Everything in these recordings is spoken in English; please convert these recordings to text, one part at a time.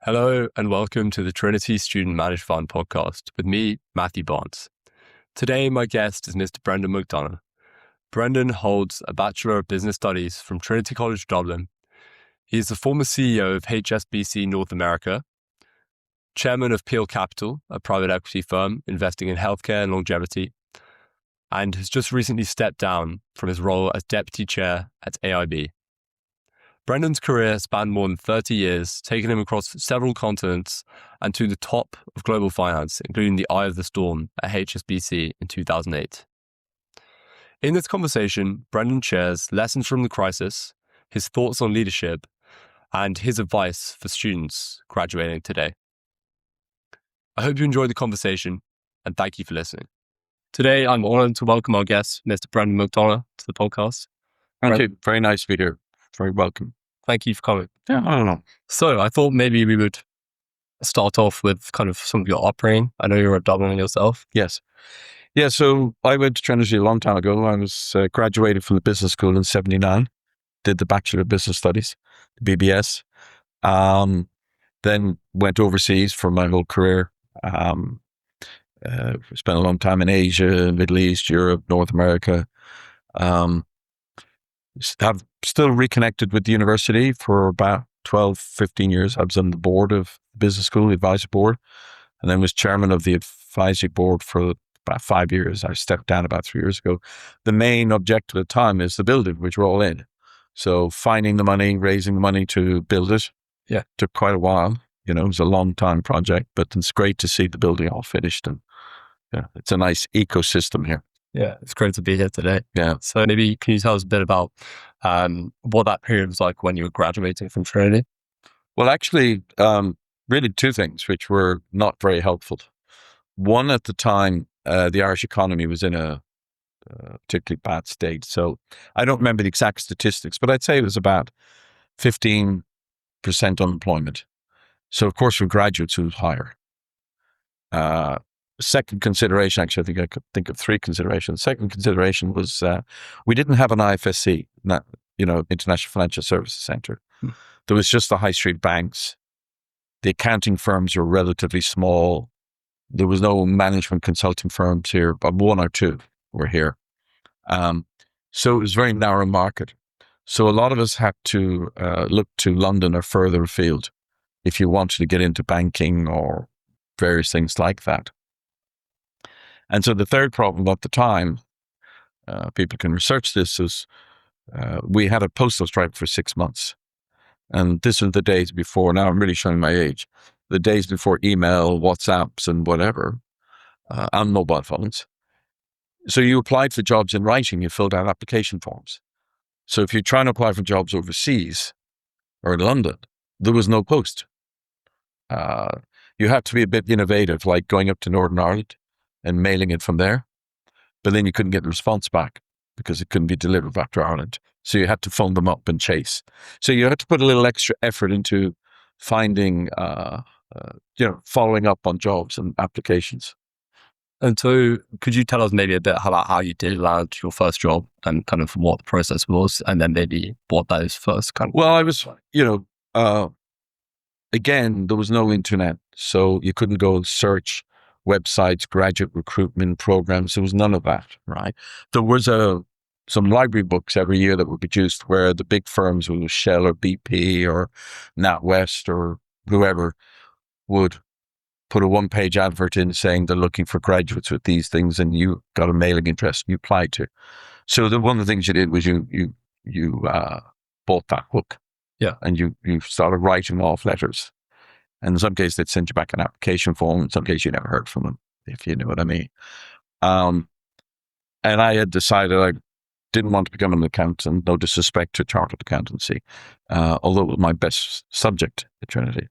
Hello and welcome to the Trinity Student Managed Fund podcast with me, Matthew Barnes. Today, my guest is Mr. Brendan McDonagh. Brendan holds a Bachelor of Business Studies from Trinity College Dublin. He is the former CEO of HSBC North America, Chairman of PEAL Capital, a private equity firm investing in healthcare and longevity, and has just recently stepped down from his role as Deputy Chair at AIB. Brendan's career spanned more than 30 years, taking him across several continents and to the top of global finance, including the eye of the storm at HSBC in 2008. In this conversation, Brendan shares lessons from the crisis, his thoughts on leadership, and his advice for students graduating today. I hope you enjoyed the conversation, and thank you for listening. Today, I'm honored to welcome our guest, Mr. Brendan McDonagh, to the podcast. Thank you. Very nice to be here. Very welcome. Thank you for coming. Yeah, I don't know. So I thought maybe we would start off with kind of some of your upbringing. I know you're a Dublin yourself. Yes. Yeah, so I went to Trinity a long time ago. I was graduated from the business school in 1979, did the Bachelor of Business Studies, the BBS, then went overseas for my whole career. Spent a long time in Asia, Middle East, Europe, North America. Have still reconnected with the university for about 12, 15 years. I was on the board of the business school, the advisory board, and then was chairman of the advisory board for about 5 years. I stepped down about 3 years ago. The main objective at the time is the building, which we're all in. So finding the money, raising the money to build it. Yeah. Took quite a while. It was a long time project, but it's great to see the building all finished. And yeah, it's a nice ecosystem here. Yeah, it's great to be here today. Yeah. So maybe can you tell us a bit about what that period was like when you were graduating from Trinity? Well, actually, really two things which were not very helpful. One, at the time, the Irish economy was in a particularly bad state. So I don't remember the exact statistics, but I'd say it was about 15% unemployment. So, of course, for graduates, it was higher. Second consideration, actually, I think I could think of three considerations. Second consideration was we didn't have an IFSC, International Financial Services Centre. There was just the high street banks. The accounting firms were relatively small. There was no management consulting firms here, but one or two were here. So it was a very narrow market. So a lot of us had to look to London or further afield if you wanted to get into banking or various things like that. And so the third problem at the time, people can research this, is we had a postal strike for 6 months. And this was the days before, now I'm really showing my age, the days before email, WhatsApps and whatever, and mobile phones. So you applied for jobs in writing, you filled out application forms. So if you're trying to apply for jobs overseas or in London, there was no post. You had to be a bit innovative, like going up to Northern Ireland and mailing it from there. But then you couldn't get the response back because it couldn't be delivered back to Ireland. So you had to phone them up and chase. So you had to put a little extra effort into finding, following up on jobs and applications. And so could you tell us maybe a bit about how you did land your first job and kind of what the process was, and then maybe what those first kind of... Well, I was, again, there was no internet, so you couldn't go search websites, graduate recruitment programs. There was none of that, right? There was some library books every year that were produced where the big firms, whether it was Shell or BP or NatWest or whoever, would put a one-page advert in saying they're looking for graduates with these things, and you got a mailing address and you applied to. So one of the things you did was you bought that book. Yeah. And you started writing off letters. And in some cases, they'd send you back an application form. In some cases, you never heard from them, if you know what I mean. And I had decided I didn't want to become an accountant, no disrespect to chartered accountancy, although it was my best subject at Trinity.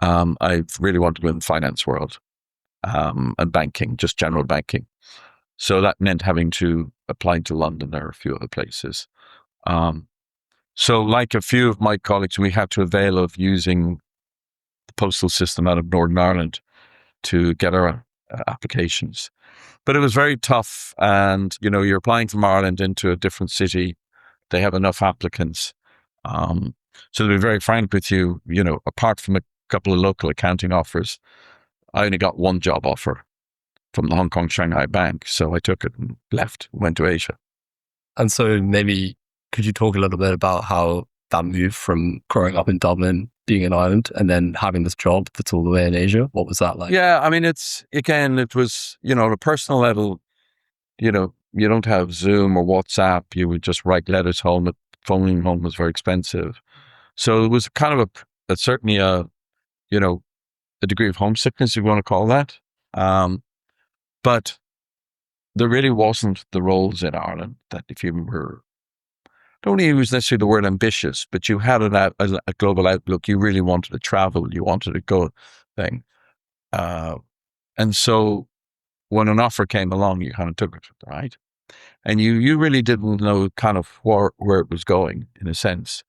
I really wanted to go in the finance world and banking, just general banking. So that meant having to apply to London or a few other places. So like a few of my colleagues, we had to avail of using the postal system out of Northern Ireland to get our applications. But it was very tough. And, you're applying from Ireland into a different city. They have enough applicants. So to be very frank with you, apart from a couple of local accounting offers. I only got one job offer from the Hong Kong Shanghai Bank. So I took it and left, went to Asia. And so maybe could you talk a little bit about how that move from growing up in Dublin, being in Ireland, and then having this job that's all the way in Asia? What was that like? Yeah, I mean, it was, on a personal level, you don't have Zoom or WhatsApp. You would just write letters home. Phoning home was very expensive. So it was kind of certainly a degree of homesickness, if you want to call that. But there really wasn't the roles in Ireland that if you were, don't even use necessarily the word ambitious, but you had a global outlook. You really wanted to travel. You wanted to go thing. And so when an offer came along, you kind of took it, right? And you really didn't know kind of where it was going, in a sense.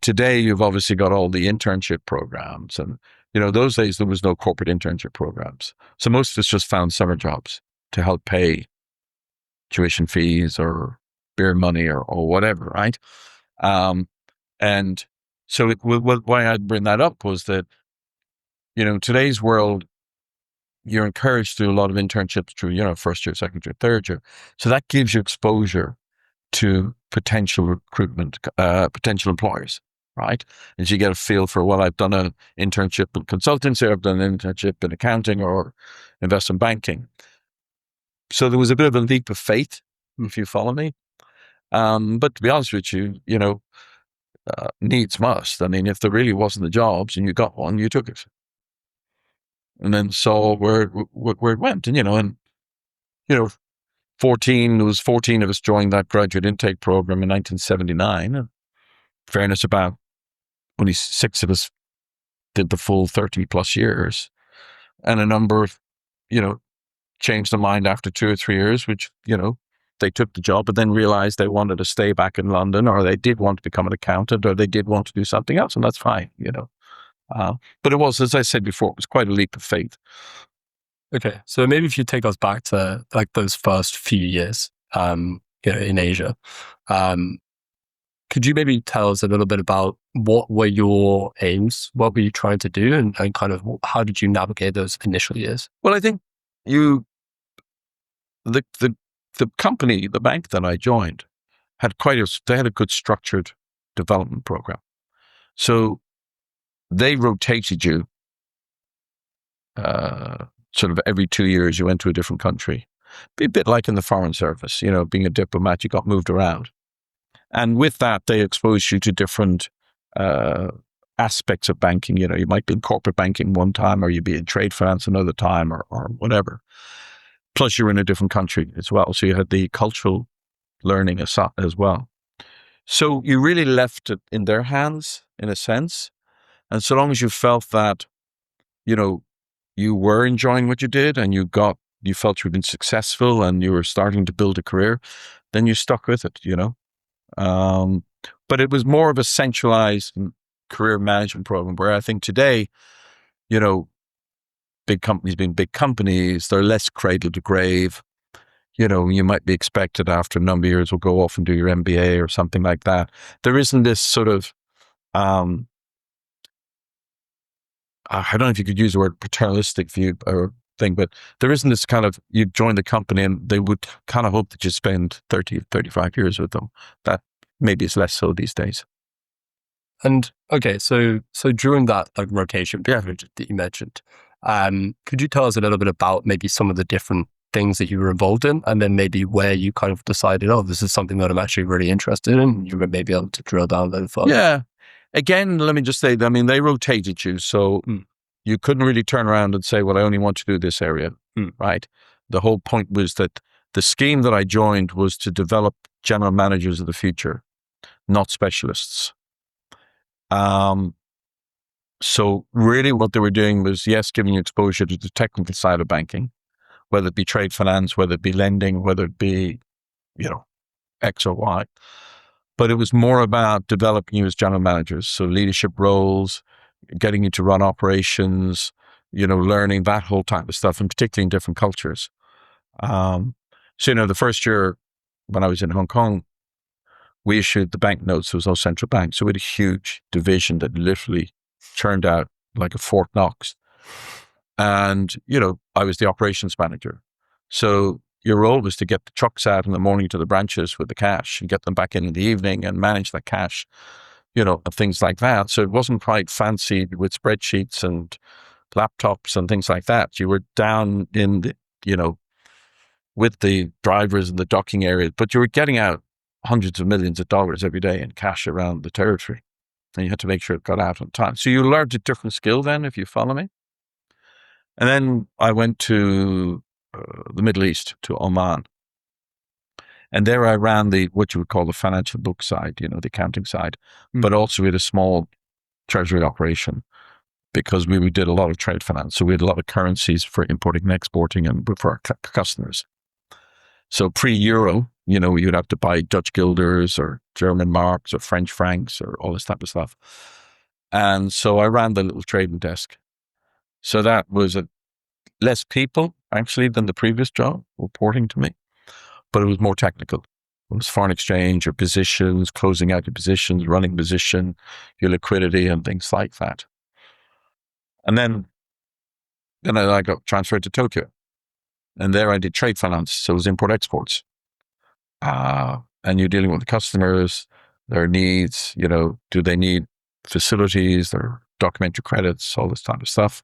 Today you've obviously got all the internship programs, and those days there was no corporate internship programs. So most of us just found summer jobs to help pay tuition fees or beer money or whatever, right? And so why I'd bring that up was that, today's world, you're encouraged to do a lot of internships through, first year, second year, third year. So that gives you exposure to potential recruitment, potential employers, right? And so you get a feel for, well, I've done an internship in consultancy, or I've done an internship in accounting or investment banking. So there was a bit of a leap of faith, if you follow me. But to be honest with you, needs must. I mean, if there really wasn't the jobs and you got one, you took it. And then saw where it went. And, 14 of us joined that graduate intake program in 1979. In fairness, about only 6 of us did the full 30 plus years. And a number of, changed their mind after 2 or 3 years, which, they took the job, but then realized they wanted to stay back in London, or they did want to become an accountant, or they did want to do something else. And that's fine, But it was, as I said before, it was quite a leap of faith. Okay, so maybe if you take us back to like those first few years, in Asia, could you maybe tell us a little bit about what were your aims? What were you trying to do, and kind of how did you navigate those initial years? Well, I think the company, the bank that I joined, had they had a good structured development program. So they rotated you. Sort of every 2 years, you went to a different country. Be a bit like in the Foreign Service, being a diplomat, you got moved around. And with that, they exposed you to different aspects of banking. You might be in corporate banking one time, or you'd be in trade finance another time, or whatever. Plus, you're in a different country as well. So you had the cultural learning as well. So you really left it in their hands, in a sense. And so long as you felt that, you were enjoying what you did, and you felt you'd been successful, and you were starting to build a career, then you stuck with it, But it was more of a centralized career management program, where I think today, big companies being big companies, they're less cradle to grave. You might be expected after a number of years, will go off and do your MBA or something like that. There isn't this sort of, I don't know if you could use the word paternalistic view or thing, but there isn't this kind of, you join the company and they would kind of hope that you spend 30, 35 years with them. That maybe is less so these days. And okay, so during that rotation period that you mentioned, could you tell us a little bit about maybe some of the different things that you were involved in, and then maybe where you kind of decided, oh, this is something that I'm actually really interested in, you were maybe able to drill down a little further? Yeah. Again, let me just say, they rotated you. So you couldn't really turn around and say, well, I only want to do this area, right? The whole point was that the scheme that I joined was to develop general managers of the future, not specialists. So really what they were doing was, yes, giving you exposure to the technical side of banking, whether it be trade finance, whether it be lending, whether it be, X or Y. But it was more about developing you as general managers. So leadership roles, getting you to run operations, learning that whole type of stuff, and particularly in different cultures. So, the first year when I was in Hong Kong, we issued the banknotes. There was no central bank. So we had a huge division that literally churned out like a Fort Knox. And, I was the operations manager. So your role was to get the trucks out in the morning to the branches with the cash and get them back in the evening and manage that cash, and things like that. So it wasn't quite fancy with spreadsheets and laptops and things like that. You were down in the, with the drivers in the docking area, but you were getting out hundreds of millions of dollars every day in cash around the territory. And you had to make sure it got out on time. So you learned a different skill then, if you follow me. And then I went to the Middle East, to Oman. And there I ran what you would call the financial book side, the accounting side, but also we had a small treasury operation because we did a lot of trade finance. So we had a lot of currencies for importing and exporting and for our customers. So pre-Euro, you'd have to buy Dutch guilders or German marks or French francs or all this type of stuff. And so I ran the little trading desk. So that was less people actually than the previous job reporting to me, but it was more technical. It was foreign exchange or positions, closing out your positions, running position, your liquidity and things like that. And then I got transferred to Tokyo. And there I did trade finance. So it was import exports. And you're dealing with the customers, their needs, do they need facilities, their documentary credits, all this type of stuff.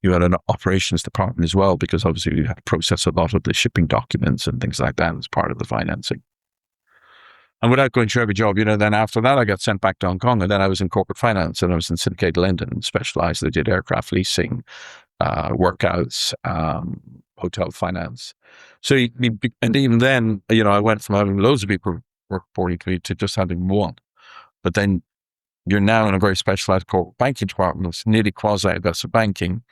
You had an operations department as well, because obviously you had to process a lot of the shipping documents and things like that as part of the financing. And without going through every job, then after that, I got sent back to Hong Kong, and then I was in corporate finance, and I was in syndicated lending and specialized. I did aircraft leasing, workouts, hotel finance. So, and even then, I went from having loads of people reporting to me to just having one. But then you're now in a very specialized corporate banking department. It's nearly quasi-investment banking.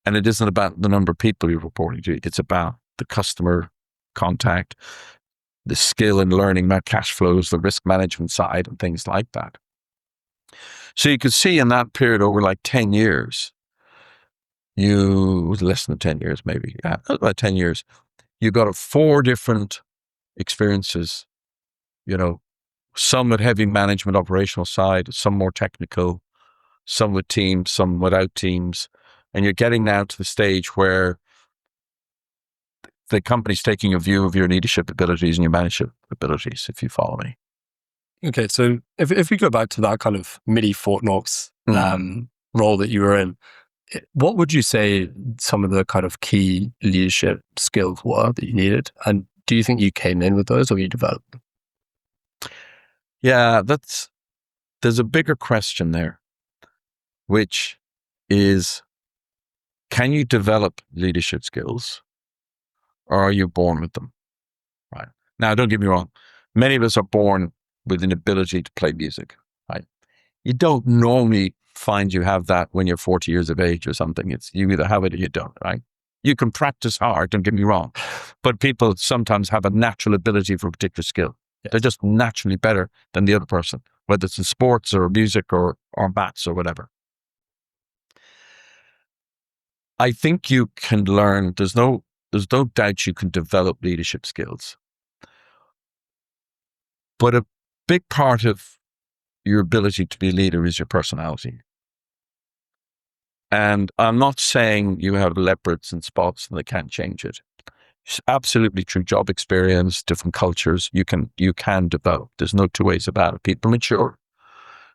And it isn't about the number of people you're reporting to. It's about the customer contact, the skill in learning about cash flows, the risk management side and things like that. So you could see in that period over like 10 years, less than 10 years, maybe, about 10 years, you got 4 different experiences, some with heavy management operational side, some more technical, some with teams, some without teams. And you're getting now to the stage where the company's taking a view of your leadership abilities and your management abilities, if you follow me. Okay, so if we go back to that kind of mini Fort Knox role that you were in, what would you say some of the kind of key leadership skills were that you needed? And do you think you came in with those or you developed them? Yeah, there's a bigger question there, which is, can you develop leadership skills or are you born with them? Right. Now, don't get me wrong. Many of us are born with an ability to play music, right? You don't normally find you have that when you're 40 years of age or something. It's you either have it or you don't, right? You can practice hard, don't get me wrong, but people sometimes have a natural ability for a particular skill. Yes. They're just naturally better than the other person, whether it's in sports or music or maths or whatever. I think you can learn, there's no doubt you can develop leadership skills. But a big part of your ability to be a leader is your personality. And I'm not saying you have leopards and spots and they can't change it. It's absolutely through job experience, different cultures, you can develop. There's no 2 ways about it. People mature.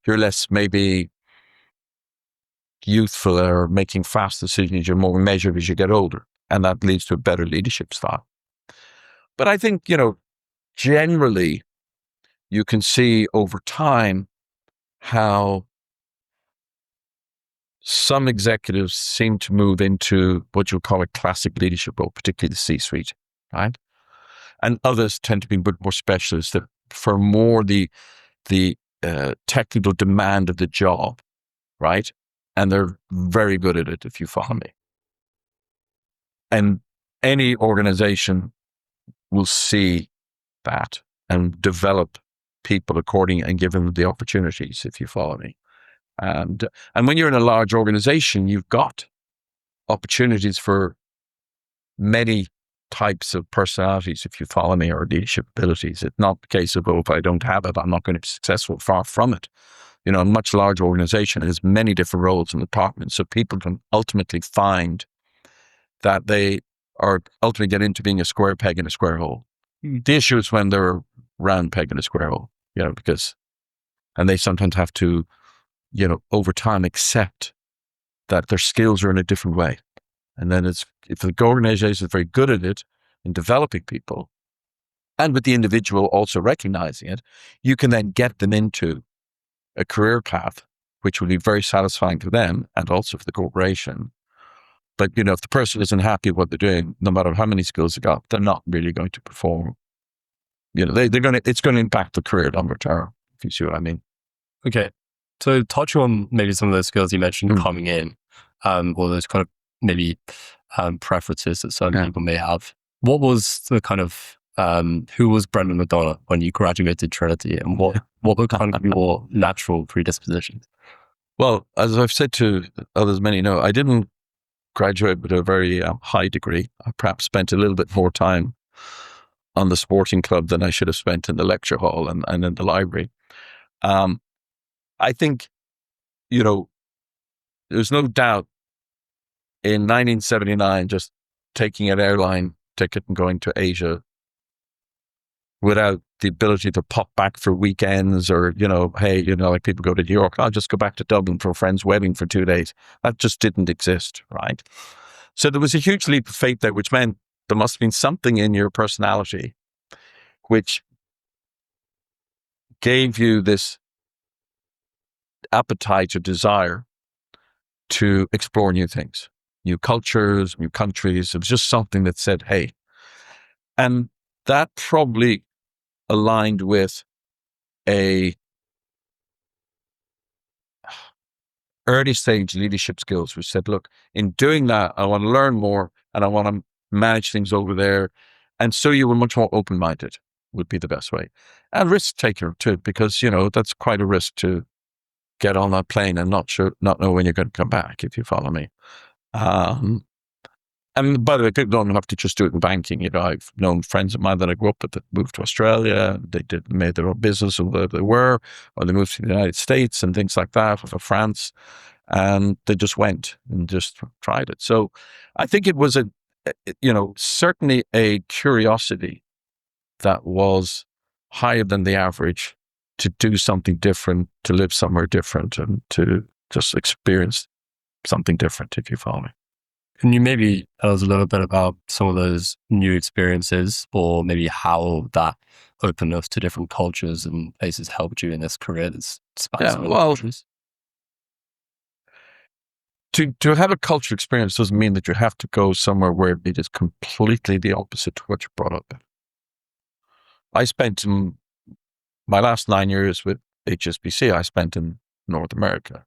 You're less maybe youthful or making fast decisions. You're more measured as you get older. And that leads to a better leadership style. But I think, generally, you can see over time how some executives seem to move into what you'll call a classic leadership role, particularly the C-suite, right? And others tend to be a bit more specialists that for more the technical demand of the job, right? And they're very good at it, if you follow me. And any organization will see that and develop people according and give them the opportunities, if you follow me. And when you're in a large organization, you've got opportunities for many types of personalities, if you follow me, or leadership abilities. It's not the case of, oh, if I don't have it, I'm not going to be successful. Far from it. You know, a much larger organization has many different roles and departments, so people can ultimately find that they are ultimately get into being a square peg in a square hole. The issue is when they're a round peg in a square hole, you know, and they sometimes have to, you know, over time accept that their skills are in a different way. And then if the organization is very good at it in developing people, and with the individual also recognizing it, you can then get them into a career path, which will be very satisfying to them and also for the corporation. But, you know, if the person isn't happy with what they're doing, no matter how many skills they got, they're not really going to perform. You know, it's going to impact the career longer term, if you see what I mean. Okay. So touching on maybe some of those skills you mentioned coming in, or those kind of maybe preferences that some people may have. What was the kind of, who was Brendan McDonagh when you graduated Trinity, and what were kind of your natural predispositions? Well, as I've said to others, many know, I didn't graduate with a very high degree. I perhaps spent a little bit more time on the sporting club than I should have spent in the lecture hall and in the library. I think, you know, there's no doubt in 1979, just taking an airline ticket and going to Asia without the ability to pop back for weekends or, you know, hey, you know, like people go to New York, I'll just go back to Dublin for a friend's wedding for 2 days. That just didn't exist, right? So there was a huge leap of faith there, which meant there must have been something in your personality which gave you this appetite or desire to explore new things, new cultures, new countries. It was just something that said, hey. And that probably aligned with a early stage leadership skills, which said, look, in doing that, I want to learn more and I want to manage things over there. And so you were much more open-minded would be the best way. And risk taker too, because, you know, that's quite a risk to get on that plane and not know when you're going to come back, if you follow me. And by the way, people don't have to just do it in banking. You know, I've known friends of mine that I grew up with that moved to Australia. They made their own business of where they were, or they moved to the United States and things like that, or France. And they just went and just tried it. So I think it was certainly a curiosity that was higher than the average to do something different, to live somewhere different, and to just experience something different, if you follow me. Can you maybe tell us a little bit about some of those new experiences, or maybe how that openness to different cultures and places helped you in this career that's spans cultures? To have a cultural experience doesn't mean that you have to go somewhere where it is completely the opposite to what you brought up in. I spent my last 9 years with HSBC, I spent in North America.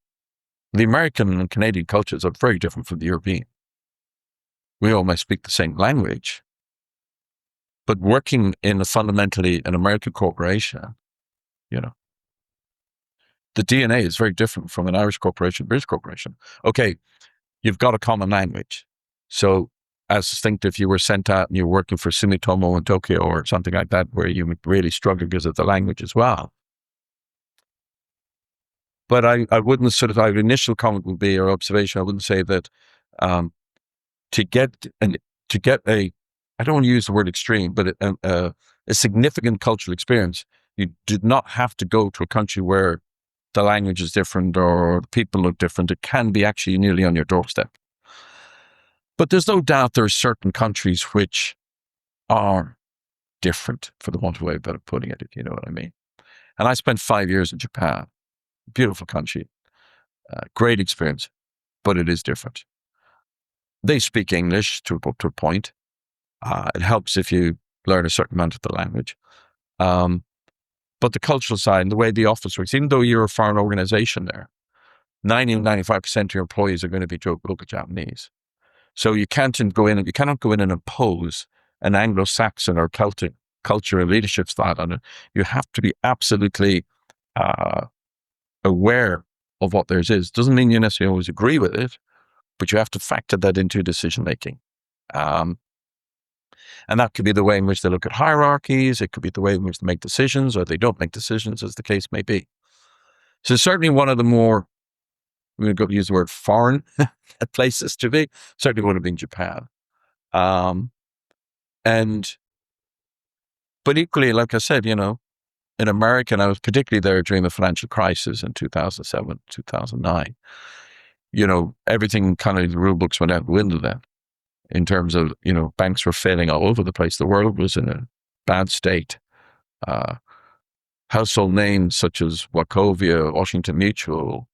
The American and Canadian cultures are very different from the European. We all may speak the same language, but working in fundamentally an American corporation, you know, the DNA is very different from an Irish corporation, British corporation. Okay, you've got a common language. So as distinct if you were sent out and you're working for Sumitomo in Tokyo or something like that, where you would really struggle because of the language as well. But I wouldn't our initial comment would be, or observation, I wouldn't say that to get a, I don't want to use the word extreme, but a significant cultural experience, you did not have to go to a country where the language is different or the people look different. It can be actually nearly on your doorstep. But there's no doubt there are certain countries which are different, for the want of a way of better putting it, if you know what I mean. And I spent 5 years in Japan, beautiful country, great experience, but it is different. They speak English to a point. It helps if you learn a certain amount of the language. But the cultural side and the way the office works, even though you're a foreign organization there, 90-95% of your employees are going to be local Japanese. So you cannot go in and impose an Anglo-Saxon or Celtic culture and leadership style on it. You have to be absolutely aware of what theirs is. Doesn't mean you necessarily always agree with it, but you have to factor that into decision making. And that could be the way in which they look at hierarchies. It could be the way in which they make decisions, or they don't make decisions, as the case may be. So certainly one of the more, I'm going to use the word foreign places to be, certainly would have been Japan. But equally, like I said, in America, and I was particularly there during the financial crisis in 2007, 2009, everything kind of, the rule books went out the window then, in terms of, banks were failing all over the place. The world was in a bad state. Household names such as Wachovia, Washington Mutual,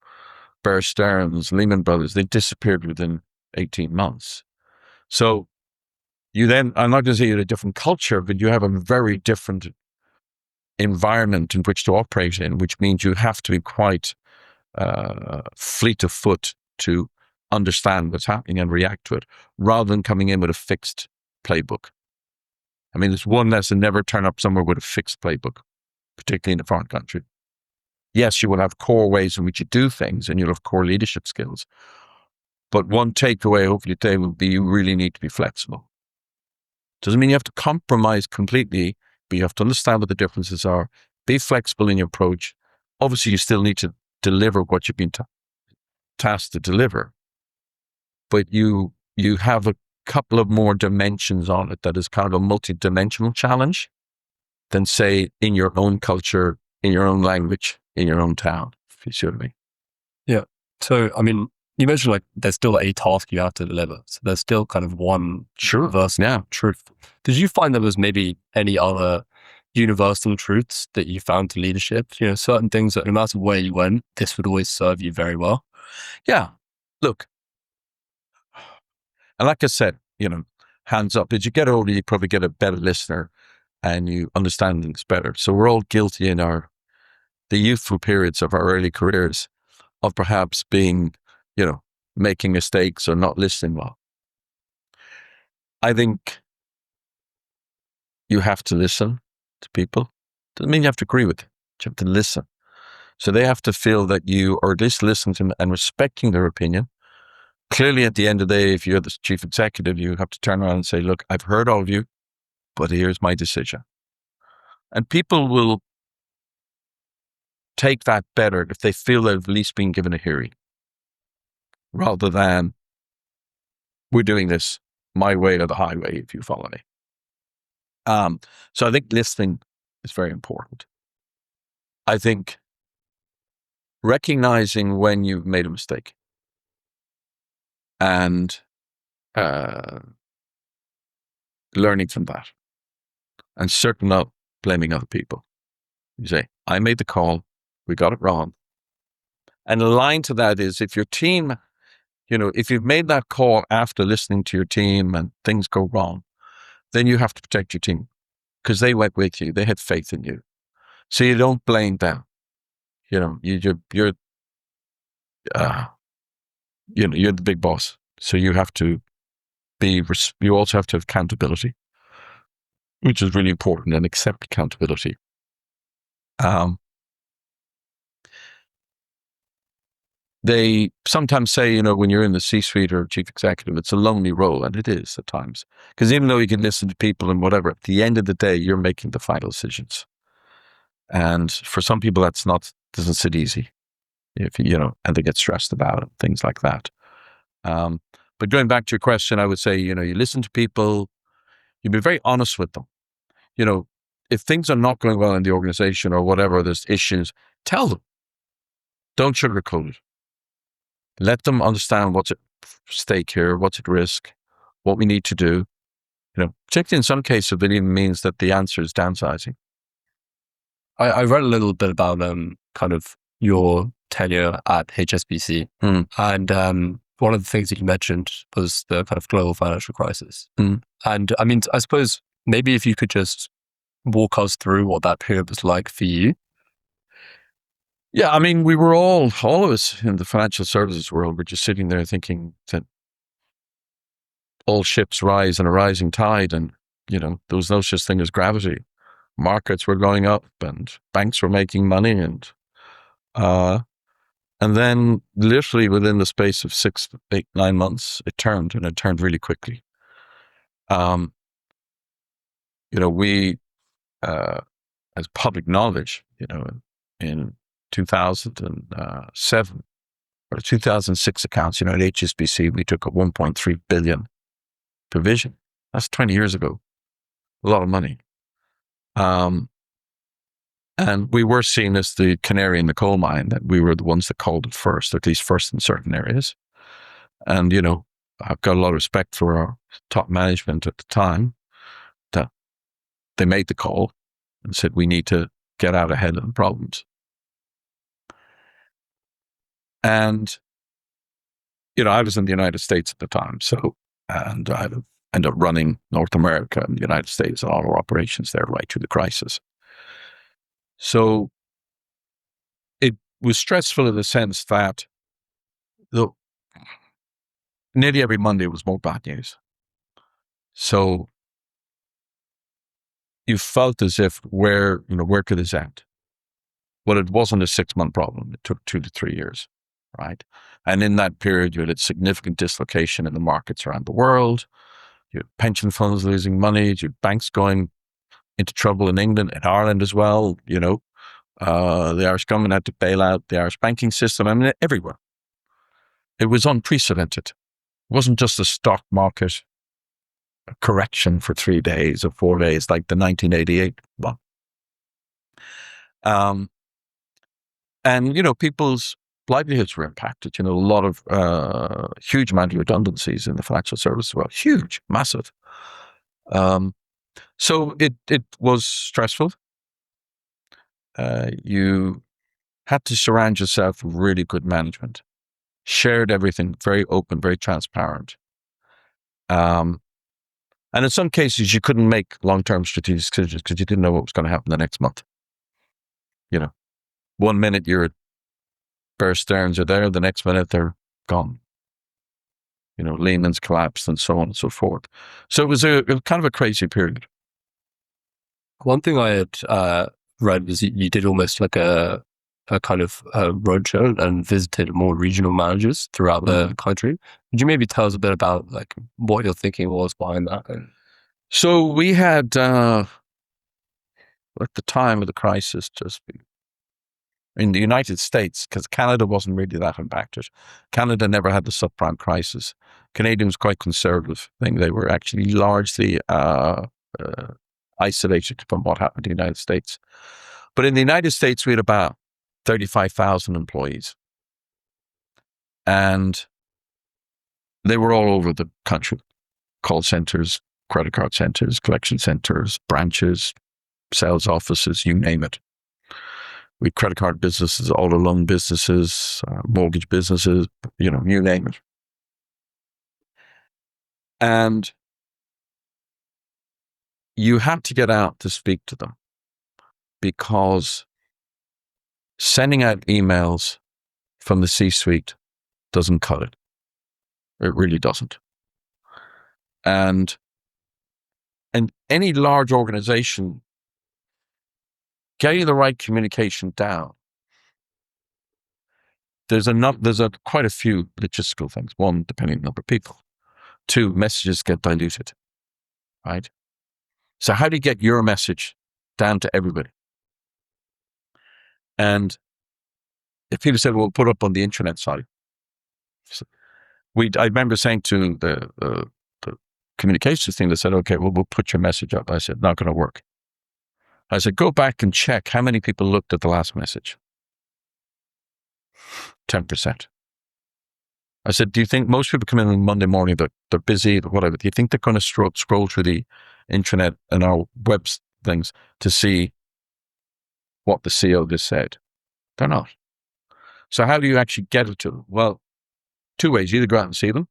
Bear Stearns, Lehman Brothers, they disappeared within 18 months. So you then, I'm not going to say you had a different culture, but you have a very different environment in which to operate in, which means you have to be quite fleet of foot to understand what's happening and react to it, rather than coming in with a fixed playbook. I mean, there's one lesson: never turn up somewhere with a fixed playbook, particularly in a foreign country. Yes, you will have core ways in which you do things, and you'll have core leadership skills. But one takeaway, hopefully, today will be: you really need to be flexible. Doesn't mean you have to compromise completely, but you have to understand what the differences are. Be flexible in your approach. Obviously, you still need to deliver what you've been tasked to deliver, but you have a couple of more dimensions on it that is kind of a multi-dimensional challenge than, say, in your own culture, in your own language, in your own town, if you see what I mean. Yeah. So, I mean, you mentioned like there's still a task you have to deliver. So there's still kind of one universal truth. Did you find there was maybe any other universal truths that you found to leadership? Certain things that no matter where you went, this would always serve you very well. Yeah. Look, and like I said, hands up, as you get older, you probably get a better listener and you understand things better. So we're all guilty in the youthful periods of our early careers of perhaps being, making mistakes or not listening well. I think you have to listen to people. Doesn't mean you have to agree with them, but you have to listen. So they have to feel that you are at least listening to them and respecting their opinion. Clearly, at the end of the day, if you're the chief executive, you have to turn around and say, look, I've heard all of you, but here's my decision. And people will take that better if they feel they've at least been given a hearing, rather than we're doing this my way or the highway, if you follow me. So I think listening is very important. I think recognizing when you've made a mistake and learning from that, and certainly not blaming other people. You say, I made the call, we got it wrong. And the line to that is, if your team, if you've made that call after listening to your team and things go wrong, then you have to protect your team because they went with you. They had faith in you. So you don't blame them. You're the big boss. So you have to you also have to have accountability, which is really important, and accept accountability. They sometimes say, when you're in the C-suite or chief executive, it's a lonely role, and it is at times. Because even though you can listen to people and whatever, at the end of the day, you're making the final decisions. And for some people, doesn't sit easy, and they get stressed about it, things like that. But going back to your question, I would say, you listen to people, you be very honest with them. If things are not going well in the organization or whatever, there's issues, tell them. Don't sugarcoat it. Let them understand what's at stake here, what's at risk, what we need to do. Particularly in some cases, it even means that the answer is downsizing. I read a little bit about kind of your tenure at HSBC. And one of the things that you mentioned was the kind of global financial crisis. And I mean, I suppose maybe if you could just walk us through what that period was like for you. Yeah, I mean, we were all of us in the financial services world, we're just sitting there thinking that all ships rise in a rising tide, and, there was no such thing as gravity. Markets were going up and banks were making money, and then literally within the space of 6, 8, 9 months, it turned, and it turned really quickly. we, as public knowledge, in 2007 or 2006 accounts, at HSBC, we took a 1.3 billion provision. That's 20 years ago. A lot of money. And we were seen as the canary in the coal mine, that we were the ones that called it first, or at least first in certain areas. And, I've got a lot of respect for our top management at the time, that they made the call and said, we need to get out ahead of the problems. And, I was in the United States at the time. And I ended up running North America and the United States, all our operations there right through the crisis. So it was stressful in the sense that nearly every Monday was more bad news. So you felt as if where could this end? Well, it wasn't a 6-month problem. It took 2 to 3 years, right? And in that period, you had significant dislocation in the markets around the world. You had pension funds losing money. You had banks going into trouble in England and Ireland as well. The Irish government had to bail out the Irish banking system. I mean, everywhere. It was unprecedented. It wasn't just a stock market correction for 3 days or 4 days like the 1988 one. And, people's livelihoods were impacted. A lot of huge amount of redundancies in the financial services world. Huge, massive. So it was stressful. You had to surround yourself with really good management. Shared everything, very open, very transparent. And in some cases, you couldn't make long-term strategic decisions because you didn't know what was going to happen the next month. 1 minute you're at Bear Stearns are there, the next minute they're gone. Lehman's collapsed and so on and so forth. So it was kind of a crazy period. One thing I had read was you did almost like a kind of roadshow and visited more regional managers throughout the country. Would you maybe tell us a bit about like what your thinking was behind that? So we had, at the time of the crisis, in the United States, because Canada wasn't really that impacted. Canada never had the subprime crisis. Canadians were quite conservative. I think they were actually largely isolated from what happened in the United States. But in the United States, we had about 35,000 employees. And they were all over the country. Call centers, credit card centers, collection centers, branches, sales offices, you name it. We had credit card businesses, auto loan businesses, mortgage businesses, you name it. And you had to get out to speak to them, because sending out emails from the C-suite doesn't cut it. It really doesn't. And any large organization, getting the right communication down, there's quite a few logistical things. One, depending on the number of people. 2, messages get diluted, right? So how do you get your message down to everybody? And if people said, well, put up on the intranet side. I remember saying to the communications thing, they said, okay, well, we'll put your message up. I said, not going to work. I said, go back and check how many people looked at the last message. 10%. I said, do you think most people come in on Monday morning, they're busy, whatever, do you think they're going to scroll through the intranet and our web things to see what the CEO just said? They're not. So how do you actually get it to them? Well, 2 ways. You either go out and see them,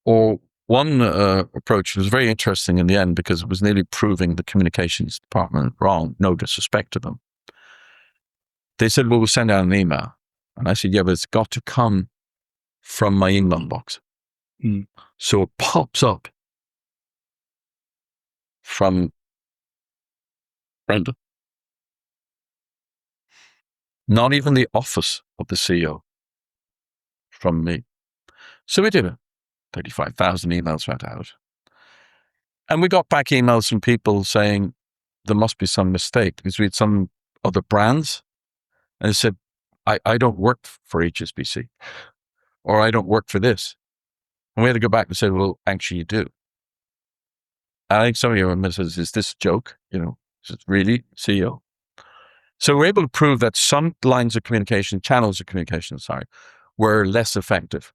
or one approach was very interesting in the end, because it was nearly proving the communications department wrong, no disrespect to them. They said, well, we'll send out an email. And I said, yeah, but it's got to come from my email box. So it pops up from Brendan. Not even the office of the CEO, from me. So we did it. 35,000 emails went out. And we got back emails from people saying there must be some mistake because we had some other brands. And they said, I don't work for HSBC, or I don't work for this. And we had to go back and say, well, actually you do. And I think some of you says, is this a joke? You know, is it really CEO? So we're able to prove that some lines of communication, channels of communication, were less effective.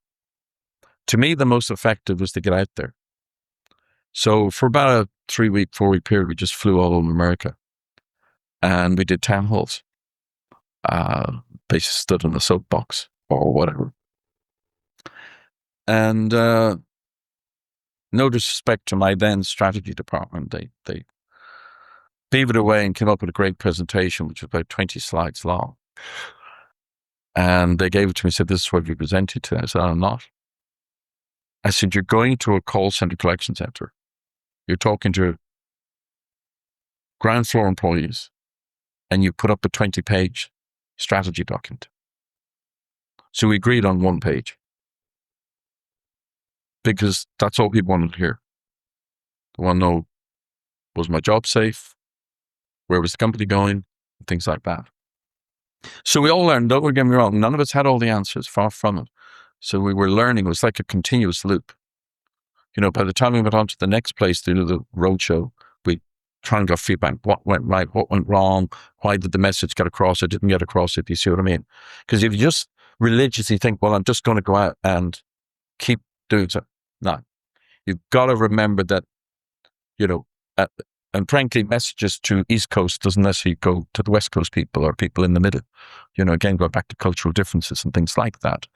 To me, the most effective was to get out there. So for about a 3-week, 4-week period, we just flew all over America. And we did town halls. Basically stood on a soapbox or whatever. And no disrespect to my then strategy department, they beavered away and came up with a great presentation, which was about 20 slides long. And they gave it to me and said, this is what we presented today. I said, I'm not. I said, you're going to a call center collection center. You're talking to ground floor employees, and you put up a 20-page strategy document. So we agreed on 1 page because that's all people wanted to hear. They want to know, was my job safe? Where was the company going? Things like that. So we all learned, don't get me wrong, none of us had all the answers, far from it. So we were learning. It was like a continuous loop. You know, by the time we went on to the next place to do the roadshow, we try and get feedback. What went right? What went wrong? Why did the message get across? It didn't get across. If you see what I mean? Because if you just religiously think, well, I'm just going to go out and keep doing so. No, you've got to remember that, you know, and frankly, messages to East Coast doesn't necessarily go to the West Coast people or people in the middle. You know, again, go back to cultural differences and things like that.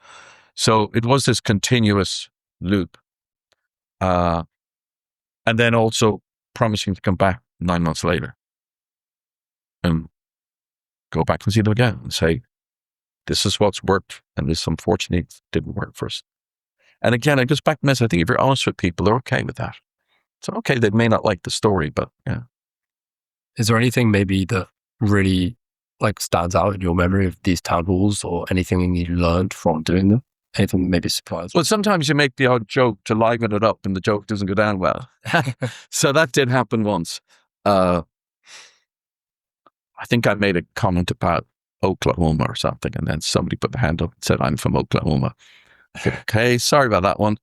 So it was this continuous loop. And then also promising to come back 9 months later and go back and see them again and say, this is what's worked and this unfortunately didn't work for us. And again, it goes back to this. I think if you're honest with people, they're okay with that. So, okay, they may not like the story, but yeah. Is there anything maybe that really like stands out in your memory of these town halls or anything you learned from doing them? Anything maybe surprised? Well, sometimes you make the odd joke to liven it up and the joke doesn't go down well. So that did happen once. I think I made a comment about Oklahoma or something, and then somebody put their hand up and said, I'm from Oklahoma. I said, okay, sorry about that one.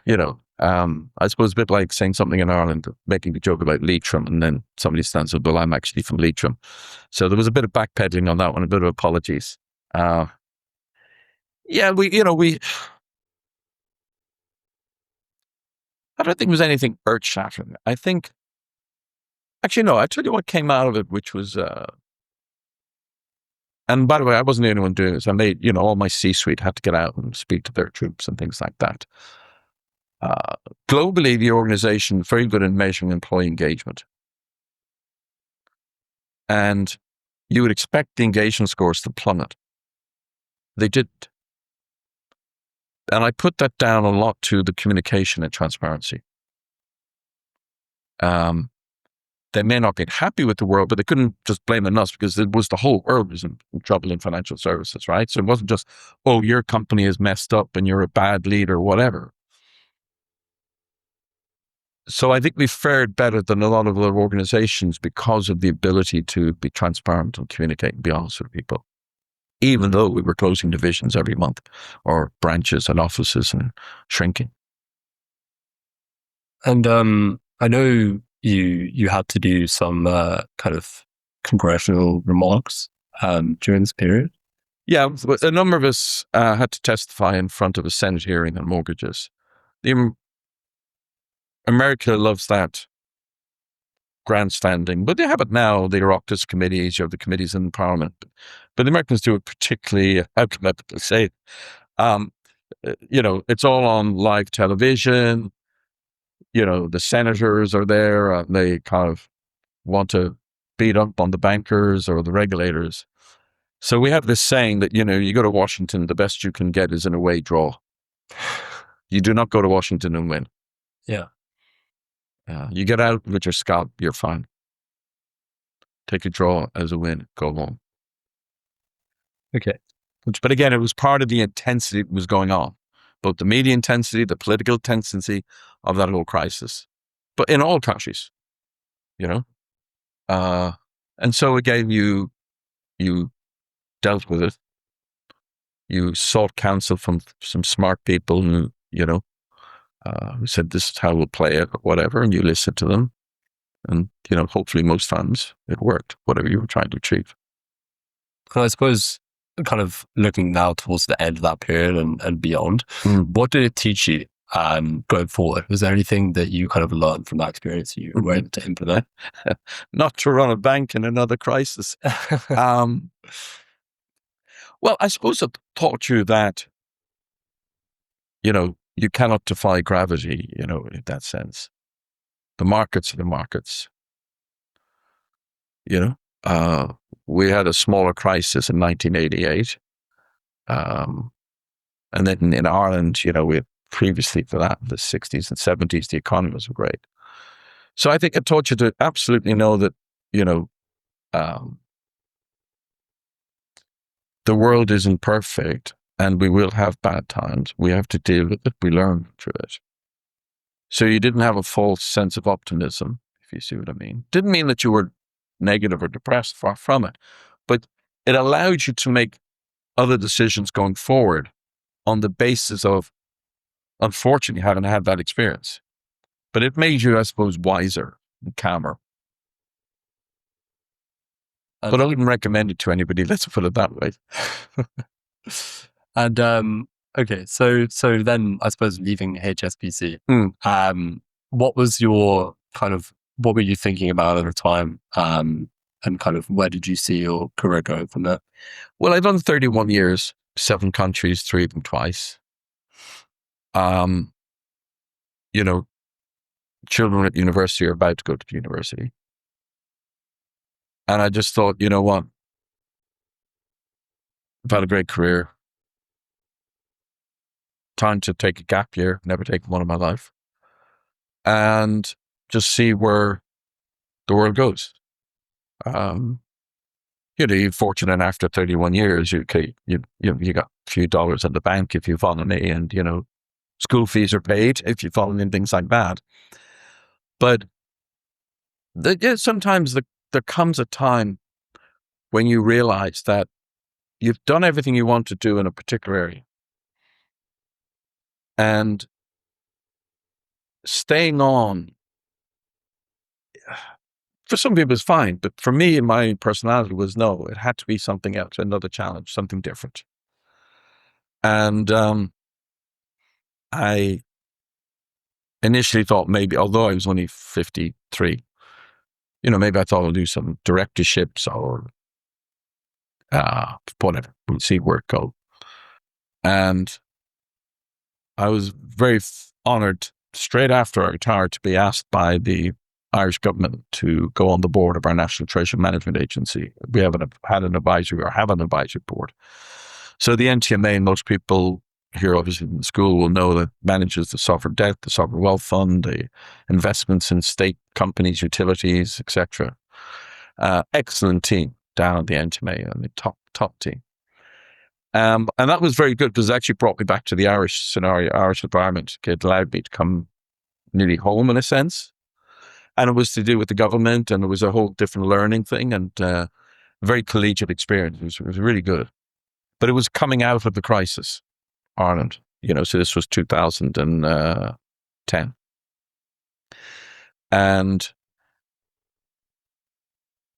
You know, I suppose a bit like saying something in Ireland, making a joke about Leitrim, and then somebody stands up, well, I'm actually from Leitrim. So there was a bit of backpedaling on that one, a bit of apologies. Yeah, I don't think it was anything earth-shattering. I think, actually, no, I tell you what came out of it, which was, and by the way, I wasn't the only one doing this. I made, you know, all my C-suite had to get out and speak to their troops and things like that. Globally, the organization very good in measuring employee engagement. And you would expect the engagement scores to plummet. They didn't. And I put that down a lot to the communication and transparency. They may not be happy with the world, but they couldn't just blame it on us because it was the whole world was in trouble in financial services, right? So it wasn't just, oh, your company is messed up and you're a bad leader, whatever. So I think we fared better than a lot of other organizations because of the ability to be transparent and communicate and be honest with people, even though we were closing divisions every month or branches and offices and shrinking. And I know you had to do some kind of congressional remarks during this period. Yeah, a number of us had to testify in front of a Senate hearing on mortgages. America loves that grandstanding, but they have it now, the Oireachtas committees, you have the committees in Parliament. But the Americans do it particularly, how can I say it? You know, it's all on live television. You know, the senators are there and they kind of want to beat up on the bankers or the regulators. So we have this saying that, you know, you go to Washington, the best you can get is an away draw. You do not go to Washington and win. Yeah. You get out with your scalp, you're fine. Take a draw as a win, go home. Okay. But again, it was part of the intensity that was going on, both the media intensity, the political intensity of that whole crisis. but in all countries, and so again, you dealt with it. You sought counsel from some smart people who said, this is how we'll play it, or whatever, and you listened to them. And, hopefully most times it worked, whatever you were trying to achieve. And I suppose kind of looking now towards the end of that period and beyond, what did it teach you going forward? Was there anything that you kind of learned from that experience you were able to implement? Not to run a bank in another crisis. Well, I suppose it taught you that, you cannot defy gravity, in that sense. The markets are the markets. We had a smaller crisis in 1988. And then in Ireland, we previously to that, the 60s and 70s, the economy was great. So I think it taught you to absolutely know that, the world isn't perfect and we will have bad times. We have to deal with it. We learn through it. So you didn't have a false sense of optimism, if you see what I mean. Didn't mean that you were negative or depressed, far from it, but it allowed you to make other decisions going forward on the basis of, unfortunately, having had that experience. But it made you, I suppose, wiser and calmer. But I wouldn't recommend it to anybody, let's put it that way. And okay, so then I suppose leaving HSBC, what was your what were you thinking about at the time? And kind of where did you see your career going from there? Well, I've done 31 years, 7 countries, 3 of them twice. Children at university are about to go to university. And I just thought, you know what? I've had a great career. Time to take a gap year, never taken one in my life. And just see where the world goes. You're fortunate after 31 years, you got a few dollars in the bank if you follow me, and, school fees are paid if you follow me and things like that. But sometimes there comes a time when you realize that you've done everything you want to do in a particular area. And staying on, for some people is fine, but for me and my personality was no, it had to be something else, another challenge, something different. And I initially thought maybe, although I was only 53, maybe I thought I'll do some directorships or whatever. We'll see where it goes. And I was very honored straight after I retired to be asked by the Irish government to go on the board of our National Treasury Management Agency. We have have an advisory board. So the NTMA, most people here obviously in the school will know, that manages the sovereign debt, the sovereign wealth fund, the investments in state companies, utilities, etc. Excellent team down at the NTMA, and the top team. And that was very good because it actually brought me back to the Irish scenario, Irish environment. It allowed me to come nearly home in a sense. And it was to do with the government, and it was a whole different learning thing, and very collegiate experience. It was really good. But it was coming out of the crisis, Ireland, so this was 2010. And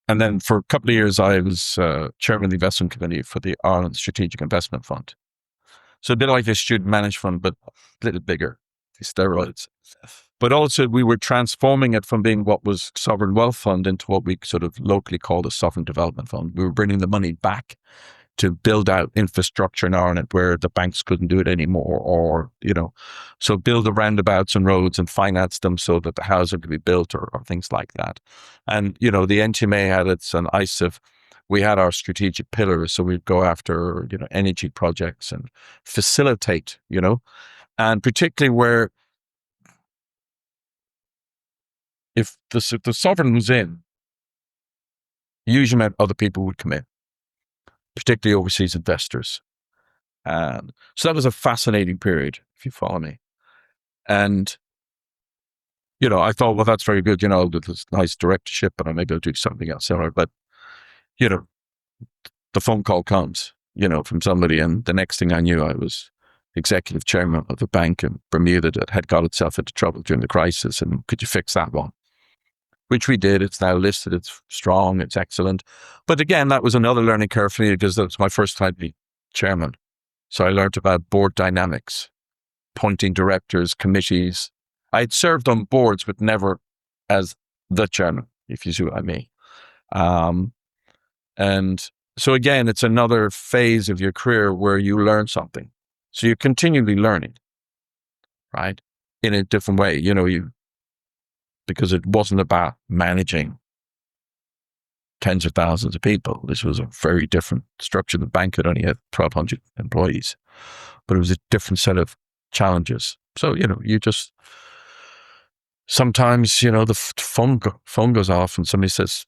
then for a couple of years, I was chairman of the investment committee for the Ireland Strategic Investment Fund. So a bit like a student managed fund, but a little bigger, the steroids. But also we were transforming it from being what was sovereign wealth fund into what we sort of locally called a sovereign development fund. We were bringing the money back to build out infrastructure in Ireland where the banks couldn't do it anymore, or, so build the roundabouts and roads and finance them so that the housing could be built, or things like that. And, the NTMA had its an ISIF. We had our strategic pillars. So we'd go after, energy projects and facilitate, and particularly where if the sovereign was in, usually meant other people would come in, particularly overseas investors. And so that was a fascinating period, if you follow me. And I thought, well, that's very good, with this nice directorship, and maybe I'll do something else similar. But, the phone call comes, from somebody, and the next thing I knew, I was executive chairman of a bank in Bermuda that had got itself into trouble during the crisis, and could you fix that one? Which we did. It's now listed, it's strong, it's excellent. But again, that was another learning curve for me, because that was my first time being chairman. So I learned about board dynamics, appointing directors, committees. I had served on boards, but never as the chairman, if you see what I mean. And so again, it's another phase of your career where you learn something. So you're continually learning, right? In a different way, because it wasn't about managing tens of thousands of people. This was a very different structure. The bank had only had 1,200 employees, but it was a different set of challenges. So, you just, sometimes, the phone goes off and somebody says,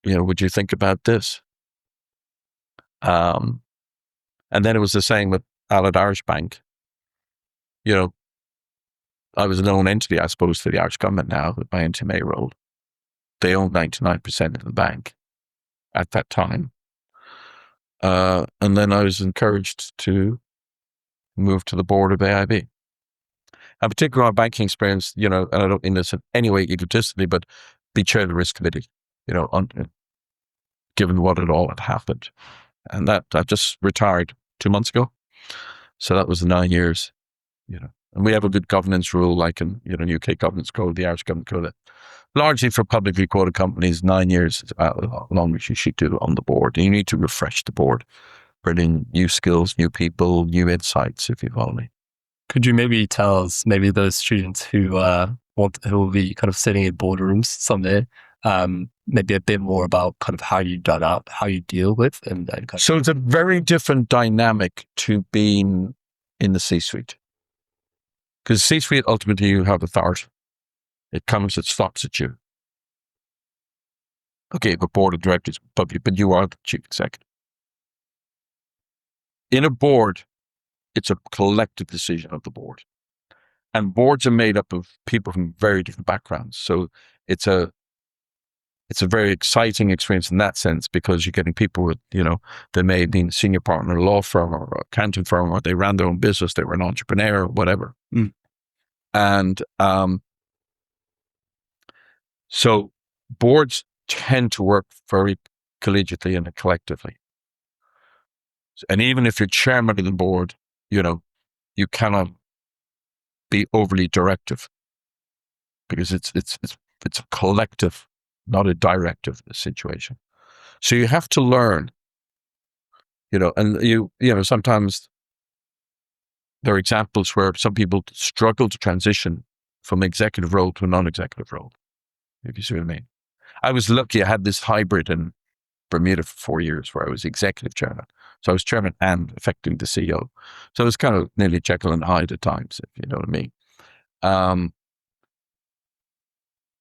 would you think about this? And then it was the same with Allied Irish Bank. I was a known entity, I suppose, to the Irish government now with my NTMA role. They owned 99% of the bank at that time. And then I was encouraged to move to the board of AIB. And particularly my banking experience, and I don't mean this in any way egotistically, but be chair of the risk committee, given what it all had happened. And that I just retired 2 months ago. So that was the 9 years, And we have a good governance rule, like in, UK governance code, the Irish government code, that largely for publicly quoted companies, 9 years is about how long you should do on the board. And you need to refresh the board, bring in new skills, new people, new insights, if you follow me. Could you maybe tell us, maybe those students who will be kind of sitting in boardrooms someday, maybe a bit more about kind of how you've done that, how you deal with, and kind of. So it's a very different dynamic to being in the C-suite. Because C-suite, ultimately, you have authority. It comes, it stops at you. Okay, the board of directors, but you are the chief executive. In a board, it's a collective decision of the board. And boards are made up of people from very different backgrounds. So it's a very exciting experience in that sense, because you're getting people with, they may have been a senior partner in a law firm or a accounting firm, or they ran their own business, they were an entrepreneur or whatever. And so boards tend to work very collegiately and collectively. And even if you're chairman of the board, you cannot be overly directive, because it's a collective, not a directive situation. So you have to learn, and sometimes there are examples where some people struggle to transition from executive role to a non-executive role, if you see what I mean. I was lucky, I had this hybrid in Bermuda for 4 years where I was executive chairman. So I was chairman and effectively the CEO. So it was kind of nearly Jekyll and Hyde at times, if you know what I mean.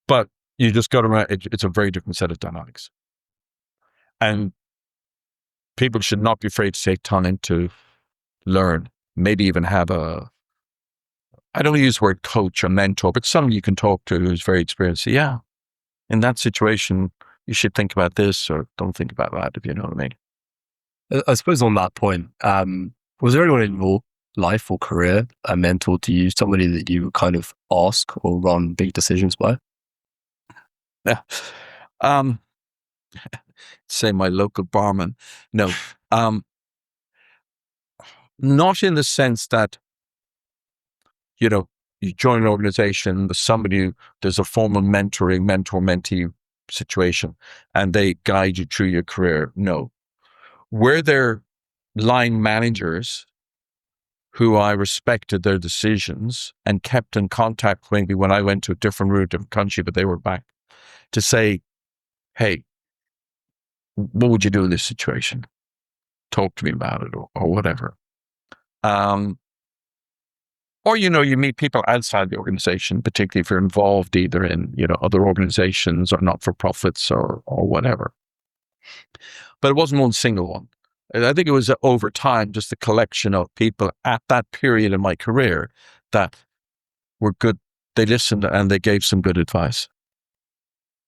But you just got around, it's a very different set of dynamics. And people should not be afraid to take time to learn, maybe even have I don't use the word coach or mentor, but someone you can talk to who's very experienced. Yeah, in that situation, you should think about this or don't think about that, if you know what I mean. I suppose on that point, was there anyone in your life or career, a mentor to you, somebody that you would kind of ask or run big decisions by? Yeah. Say my local barman. No. Not in the sense that, you join an organization, there's a formal mentoring, mentor-mentee situation, and they guide you through your career. No. Were there line managers who I respected their decisions and kept in contact with me when I went to a different route, different country, but they were back to say, hey, what would you do in this situation? Talk to me about it or whatever. Or, you meet people outside the organization, particularly if you're involved either in, other organizations or not-for-profits or whatever. But it wasn't one single one. I think it was over time, just a collection of people at that period in my career that were good they listened and they gave some good advice.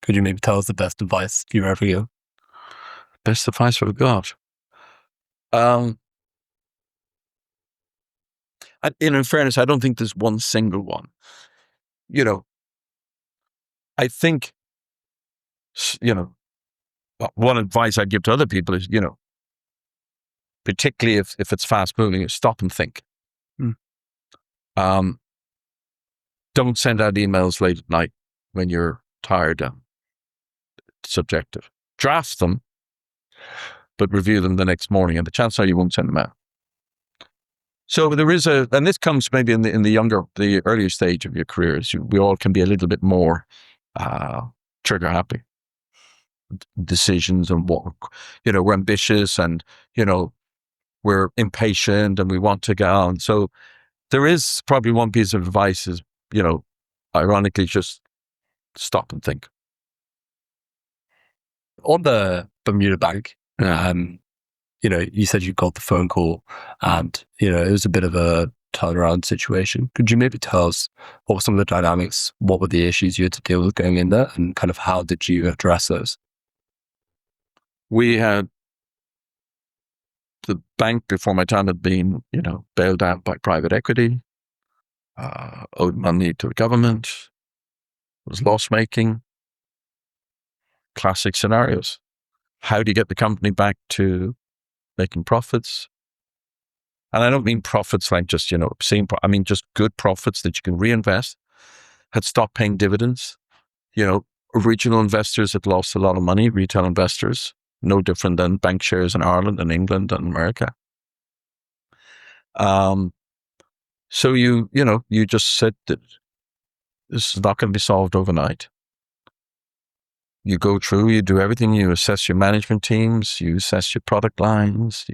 Could you maybe tell us the best advice you ever gave? Best advice I've got. In fairness, I don't think there's one single one. I think, one advice I'd give to other people is, particularly if it's fast moving, is stop and think. Don't send out emails late at night when you're tired and subjective. Draft them, but review them the next morning, and the chances are you won't send them out. So there is and this comes maybe in the earlier stage of your careers. We all can be a little bit more trigger happy. Decisions and what, we're ambitious and, we're impatient and we want to get on. So there is probably one piece of advice is, ironically, just stop and think. On the Bermuda bank, you said you got the phone call and, it was a bit of a turnaround situation. Could you maybe tell us what were some of the dynamics? What were the issues you had to deal with going in there, and kind of how did you address those? We had the bank before my time had been, bailed out by private equity, owed money to the government, was loss making. Classic scenarios. How do you get the company back to making profits? And I don't mean profits like just, obscene, I mean just good profits that you can reinvest. Had stopped paying dividends. Original investors had lost a lot of money, retail investors, no different than bank shares in Ireland and England and America. So you just said that this is not going to be solved overnight. You go through, you do everything, you assess your management teams, you assess your product lines,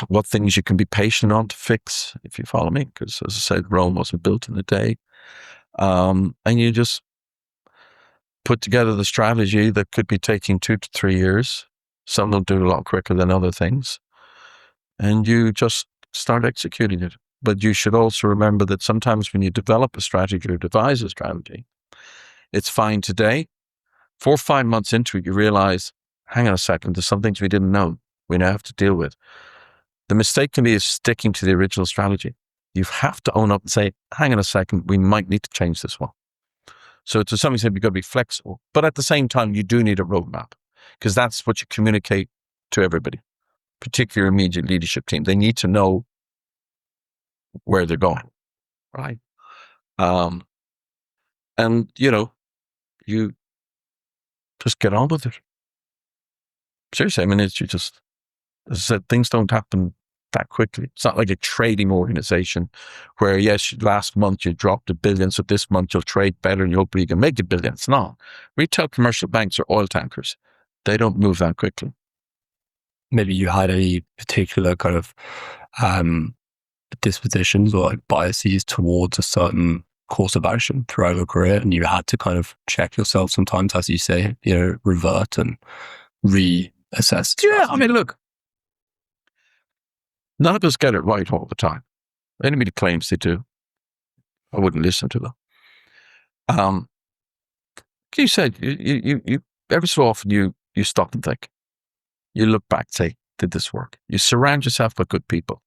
what things you can be patient on to fix, if you follow me, because as I said, Rome wasn't built in a day. And you just put together the strategy that could be taking 2 to 3 years. Some will do a lot quicker than other things. And you just start executing it. But you should also remember that sometimes when you develop a strategy or devise a strategy, it's fine today. 4 or 5 months into it, you realize, hang on a second, there's some things we didn't know we now have to deal with. The mistake can be sticking to the original strategy. You have to own up and say, hang on a second, we might need to change this one. So to some extent, you've got to be flexible. But at the same time, you do need a roadmap, because that's what you communicate to everybody, particularly your immediate leadership team. They need to know where they're going, right? And, you just get on with it. Seriously, I mean, as I said, things don't happen that quickly. It's not like a trading organization where, yes, last month you dropped $1 billion, so this month you'll trade better and you hope you can make $1 billion. It's not. Retail commercial banks are oil tankers. They don't move that quickly. Maybe you had any particular kind of dispositions or like biases towards a certain course of action throughout your career, and you had to kind of check yourself sometimes, as you say, revert and reassess. Yeah, I mean, look, none of us get it right all the time. Anybody claims they do, I wouldn't listen to them. You said you every so often you stop and think. You look back, say, did this work? You surround yourself with good people.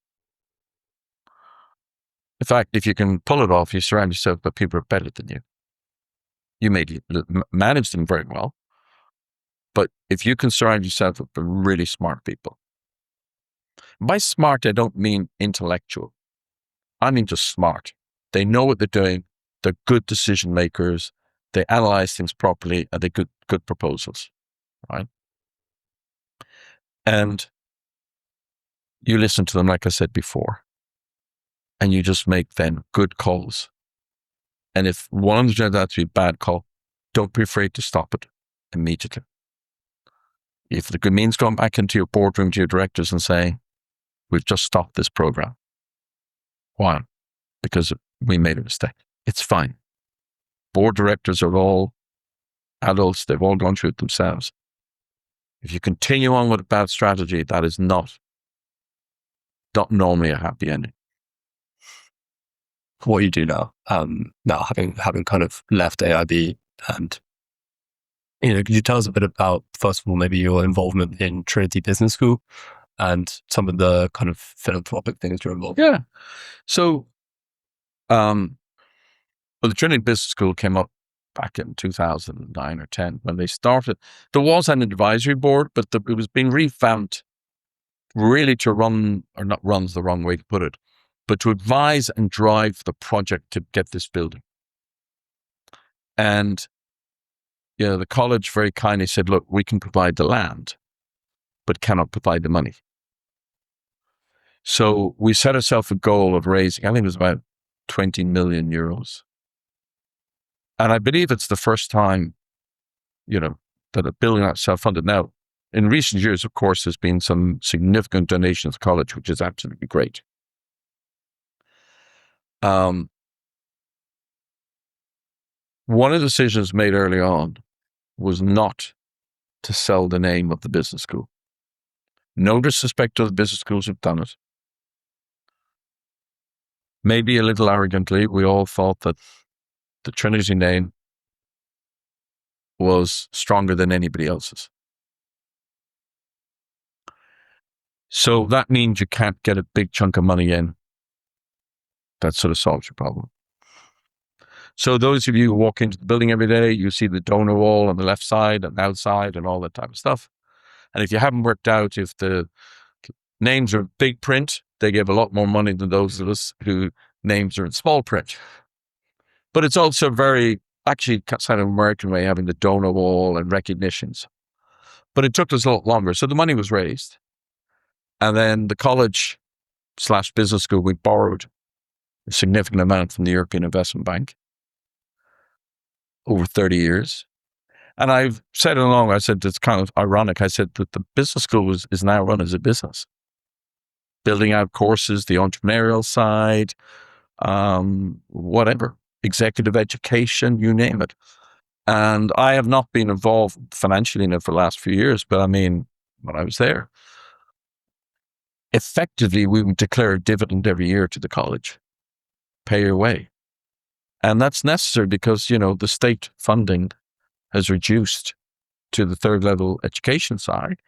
In fact, if you can pull it off, you surround yourself with people who are better than you. You may manage them very well, but if you can surround yourself with really smart people. By smart, I don't mean intellectual. I mean just smart. They know what they're doing. They're good decision makers. They analyze things properly, and they're good proposals, right? And you listen to them, like I said before, and you just make then good calls. And if one turns out to be a bad call, don't be afraid to stop it immediately. If it means going back into your boardroom to your directors and saying, we've just stopped this program. Why? Because we made a mistake. It's fine. Board directors are all adults. They've all gone through it themselves. If you continue on with a bad strategy, that is not normally a happy ending. what you do now. Now having kind of left AIB, and could you tell us a bit about, first of all, maybe your involvement in Trinity Business School and some of the kind of philanthropic things you're involved in? Yeah. So, the Trinity Business School came up back in 2009 or 10 when they started. There was an advisory board, but it was being revamped really to run, or not run's the wrong way to put it, but to advise and drive the project to get this building. And the college very kindly said, look, we can provide the land, but cannot provide the money. So we set ourselves a goal of raising, I think it was about 20 million euros. And I believe it's the first time, that a building that's self-funded. Now, in recent years, of course, there's been some significant donations to the college, which is absolutely great. One of the decisions made early on was not to sell the name of the business school. No disrespect to the business schools who've done it. Maybe a little arrogantly, we all thought that the Trinity name was stronger than anybody else's. So that means you can't get a big chunk of money in. That sort of solves your problem. So those of you who walk into the building every day, you see the donor wall on the left side and outside and all that type of stuff. And if you haven't worked out if the names are big print, they give a lot more money than those of us who names are in small print. But it's also very, actually, kind of American way, having the donor wall and recognitions. But it took us a lot longer. So the money was raised. And then the college/business school, we borrowed a significant amount from the European Investment Bank over 30 years. And I've said it along, I said, it's kind of ironic. I said that the business school is now run as a business, building out courses, the entrepreneurial side, whatever, executive education, you name it. And I have not been involved financially in it for the last few years, but I mean, when I was there, effectively, we would declare a dividend every year to the college, pay your way. And that's necessary because, the state funding has reduced to the third level education side.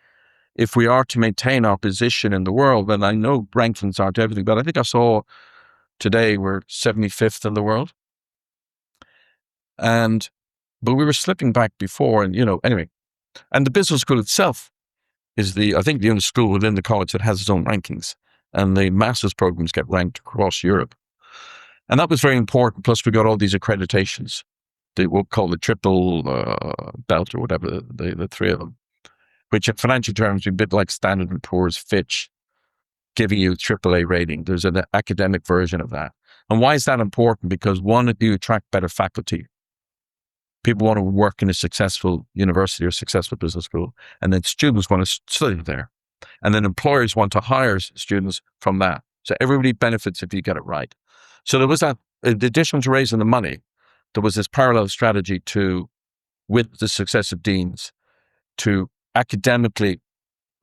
If we are to maintain our position in the world, then I know rankings aren't everything, but I think I saw today we're 75th in the world. But we were slipping back before, and anyway. And the business school itself is I think the only school within the college that has its own rankings, and the master's programs get ranked across Europe. And that was very important. Plus, we got all these accreditations. We'll call the triple belt or whatever, the three of them, which in financial terms, are a bit like Standard & Poor's, Fitch, giving you AAA rating. There's an academic version of that. And why is that important? Because one, you attract better faculty. People want to work in a successful university or successful business school, and then students want to study there. And then employers want to hire students from that. So everybody benefits if you get it right. So there was that, in addition to raising the money, there was this parallel strategy with the successive deans, to academically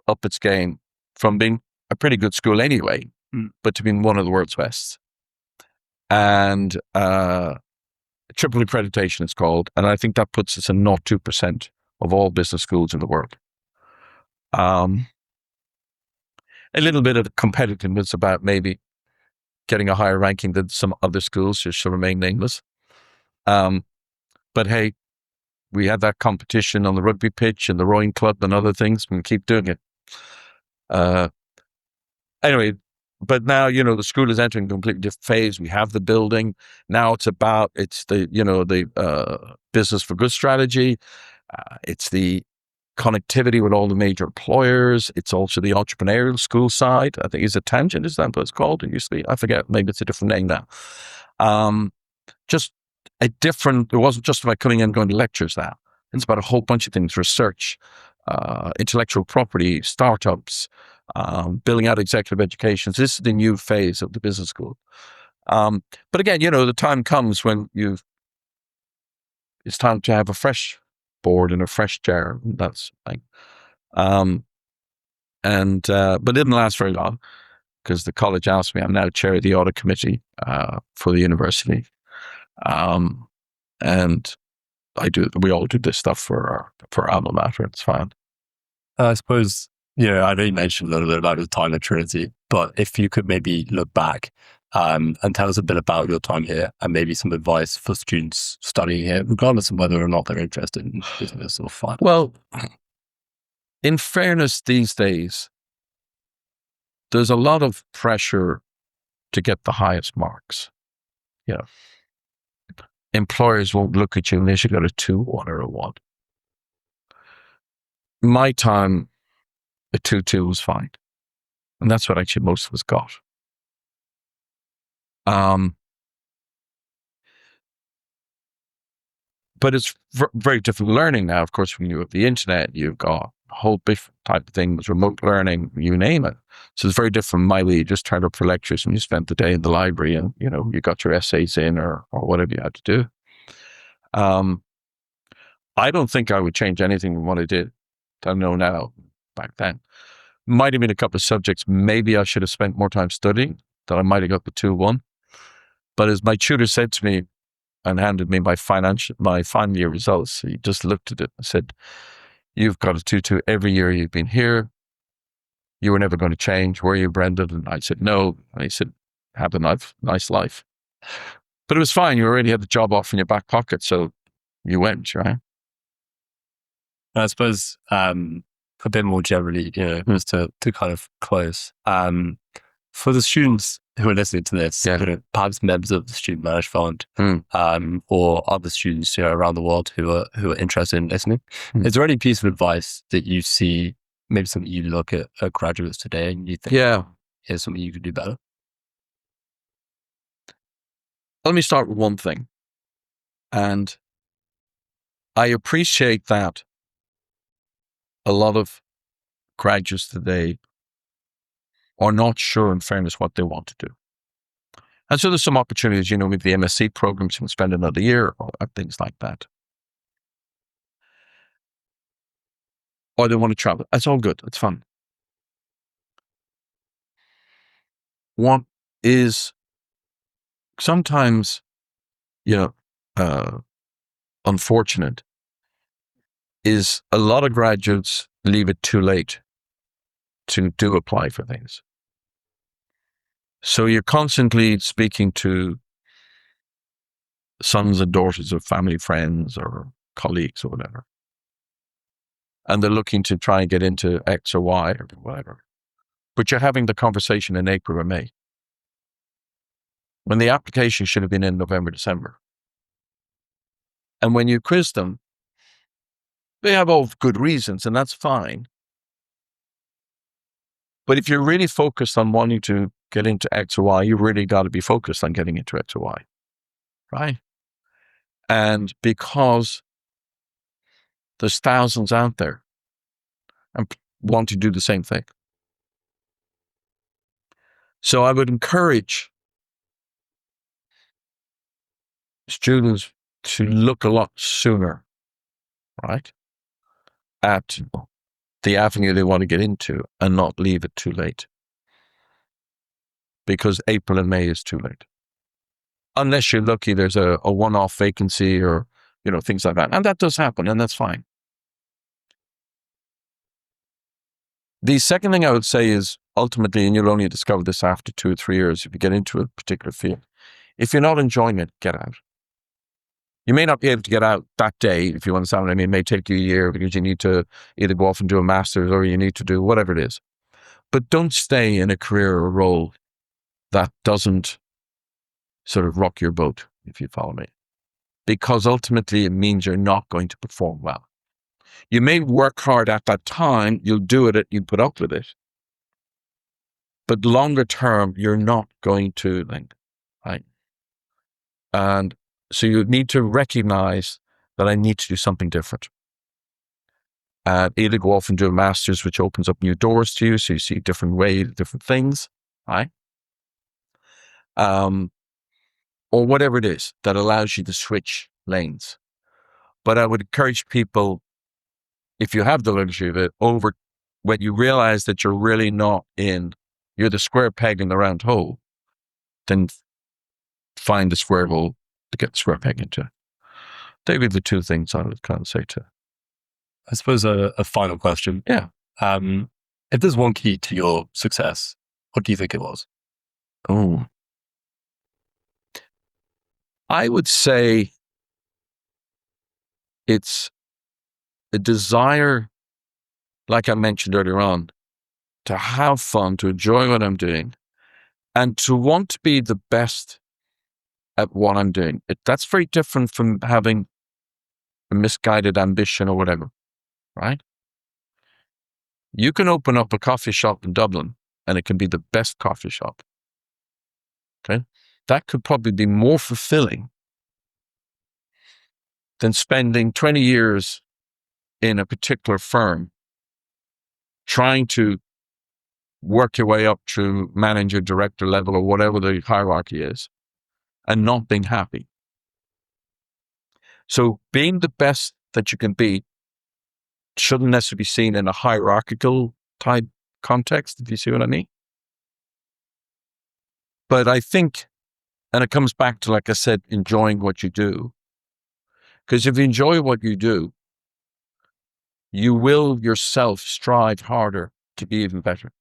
up its game from being a pretty good school anyway, but to being one of the world's best. And triple accreditation it's called, and I think that puts us in 0.2% of all business schools in the world. A little bit of competitiveness about maybe getting a higher ranking than some other schools, which shall remain nameless. But hey, we had that competition on the rugby pitch and the rowing club and other things, and we keep doing it. Anyway, but now, the school is entering a completely different phase. We have the building. Now it's the business for good strategy. It's the connectivity with all the major employers. It's also the entrepreneurial school side. I think it's a tangent. Is that what it's called? It used to be, I forget, maybe it's a different name now. It wasn't just about coming in and going to lectures now. It's about a whole bunch of things, research, intellectual property, startups, building out executive education. So this is the new phase of the business school. But again, the time comes when it's time to have a fresh board and a fresh chair. That's like, but it didn't last very long. because the college asked me. I'm now chair of the audit committee for the university. And we all do this stuff for alma mater. It's fine. I suppose, I know you mentioned a little bit about your time at Trinity, but if you could maybe look back and tell us a bit about your time here and maybe some advice for students studying here, regardless of whether or not they're interested in business or finance. Well, in fairness, these days, there's a lot of pressure to get the highest marks. Employers won't look at you unless you got a 2, 1, or a 1. My time, a 2-2 was fine. And that's what actually most of us got. But it's very different learning now. Of course, when you have the internet, you've got a whole different type of things, remote learning, you name it. So it's very different from my way. You just turned up for lectures and you spent the day in the library and, you got your essays in or whatever you had to do. I don't think I would change anything from what I did. I know now, back then. Might have been a couple of subjects maybe I should have spent more time studying, that I might have got the 2-1. But as my tutor said to me and handed me my final year results, he just looked at it and said, "You've got a 2-2 every year you've been here. You were never going to change, were you, Brendan?" And I said, "No." And he said, "Have a nice life." But it was fine. You already had the job off in your back pocket, so you went, right? I suppose a bit more generally, just to kind of close. For the students who are listening to this, perhaps members of the Student Managed Fund or other students around the world who are interested in listening, is there any piece of advice that you see, maybe something you look at graduates today and you think, here's something you could do better? Let me start with one thing. And I appreciate that a lot of graduates today are not sure, in fairness, what they want to do. And so there's some opportunities, with the MSc programs, you can spend another year or things like that. Or they want to travel. That's all good. It's fun. What is sometimes, unfortunate is a lot of graduates leave it too late to apply for things. So you're constantly speaking to sons and daughters of family, friends, or colleagues or whatever. And they're looking to try and get into X or Y or whatever. But you're having the conversation in April or May, when the application should have been in November, December. And when you quiz them, they have all good reasons, and that's fine. But if you're really focused on wanting to get into X or Y, you really got to be focused on getting into X or Y, right? And because there's thousands out there and want to do the same thing. So I would encourage students to look a lot sooner, right, at the avenue they want to get into and not leave it too late. Because April and May is too late. Unless you're lucky, there's a one-off vacancy or, things like that. And that does happen, and that's fine. The second thing I would say is, ultimately, and you'll only discover this after 2 or 3 years if you get into a particular field, if you're not enjoying it, get out. You may not be able to get out that day, if you understand what I mean. It may take you a year because you need to either go off and do a master's or you need to do whatever it is. But don't stay in a career or role that doesn't sort of rock your boat, if you follow me. Because ultimately it means you're not going to perform well. You may work hard at that time, you'll do it, you put up with it. But longer term, you're not going to, right? And so you need to recognize that I need to do something different. And either go off and do a master's, which opens up new doors to you, so you see different ways, different things, right? Or whatever it is that allows you to switch lanes. But I would encourage people, if you have the luxury of it, when you realize that you're really not in, you're the square peg in the round hole, then find the square hole to get the square peg into. They would be the two things I would kind of say to. I suppose a final question. Yeah. If there's one key to your success, what do you think it was? Oh, I would say it's a desire, like I mentioned earlier on, to have fun, to enjoy what I'm doing, and to want to be the best at what I'm doing. That's very different from having a misguided ambition or whatever, right? You can open up a coffee shop in Dublin and it can be the best coffee shop. Okay? That could probably be more fulfilling than spending 20 years in a particular firm trying to work your way up to manager, director level or whatever the hierarchy is and not being happy. So being the best that you can be shouldn't necessarily be seen in a hierarchical type context, if you see what I mean. But I think, and it comes back to, like I said, enjoying what you do. Because if you enjoy what you do, you will yourself strive harder to be even better.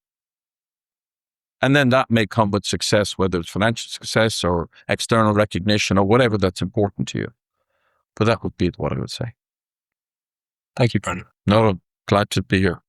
And then that may come with success, whether it's financial success or external recognition or whatever that's important to you. But that would be what I would say. Thank you, Brendan. No, glad to be here.